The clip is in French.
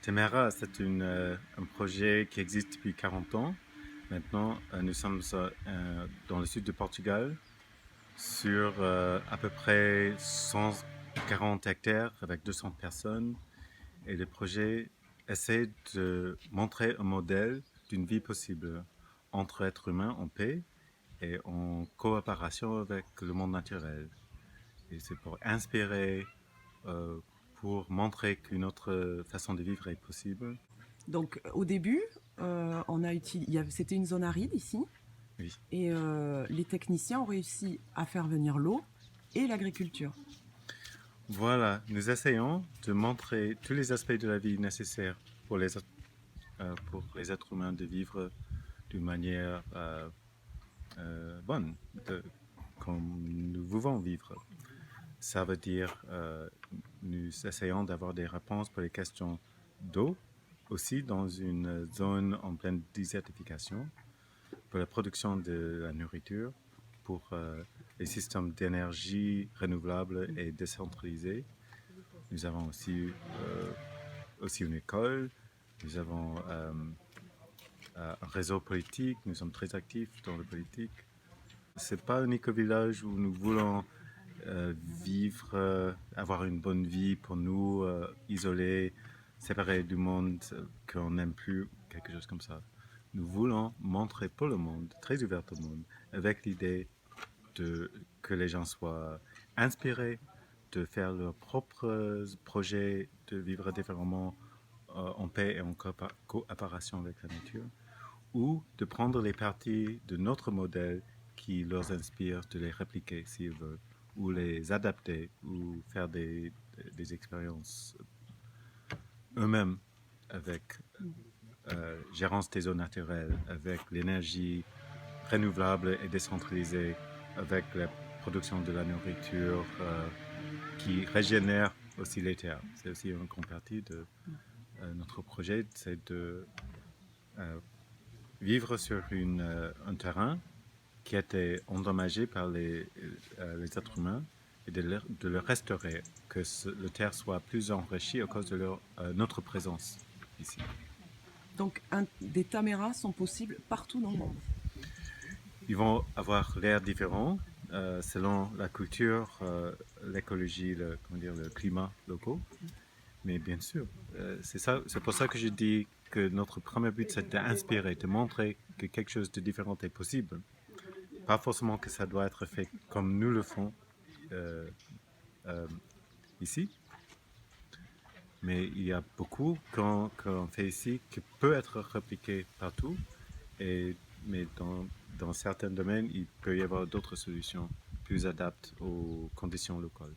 Temera, c'est un projet qui existe depuis 40 ans. Maintenant, nous sommes dans le sud de Portugal, sur à peu près 140 hectares avec 200 personnes. Et le projet essaie de montrer un modèle d'une vie possible entre êtres humains en paix et en coopération avec le monde naturel. Et c'est pour inspirer, euh, pour montrer qu'une autre façon de vivre est possible. Donc au début, c'était une zone aride ici, Oui. et les techniciens ont réussi à faire venir l'eau et l'agriculture. Voilà, nous essayons de montrer tous les aspects de la vie nécessaires pour les êtres humains de vivre d'une manière bonne, comme nous voulons vivre. Ça veut dire nous essayons d'avoir des réponses pour les questions d'eau, aussi dans une zone en pleine désertification, pour la production de la nourriture, pour les systèmes d'énergie renouvelables et décentralisés. Nous avons aussi une école, nous avons un réseau politique, nous sommes très actifs dans la politique. C'est pas un éco-village où nous voulons vivre, avoir une bonne vie pour nous, isolés, séparés du monde qu'on n'aime plus, quelque chose comme ça. Nous voulons montrer pour le monde, très ouvert au monde, avec l'idée que les gens soient inspirés de faire leurs propres projets, de vivre différemment en paix et en coopération avec la nature, ou de prendre les parties de notre modèle qui leur inspire, de les répliquer s'ils veulent, ou les adapter, ou faire des expériences eux-mêmes avec gérance des eaux naturelles, avec l'énergie renouvelable et décentralisée, avec la production de la nourriture qui régénère aussi les terres. C'est aussi une grande partie de notre projet, c'est de vivre sur un terrain qui a été endommagé par les êtres humains et de le restaurer, que le terre soit plus enrichi à cause de notre présence ici. Donc des taméras sont possibles partout dans le monde. Ils vont avoir l'air différent selon la culture, l'écologie, le climat locaux. Mais bien sûr, c'est pour ça que je dis que notre premier but, c'est d'inspirer, de montrer que quelque chose de différent est possible. Pas forcément que ça doit être fait comme nous le font euh, euh, ici, mais il y a beaucoup qu'on fait ici qui peut être répliqué partout, mais dans certains domaines, il peut y avoir d'autres solutions plus adaptées aux conditions locales.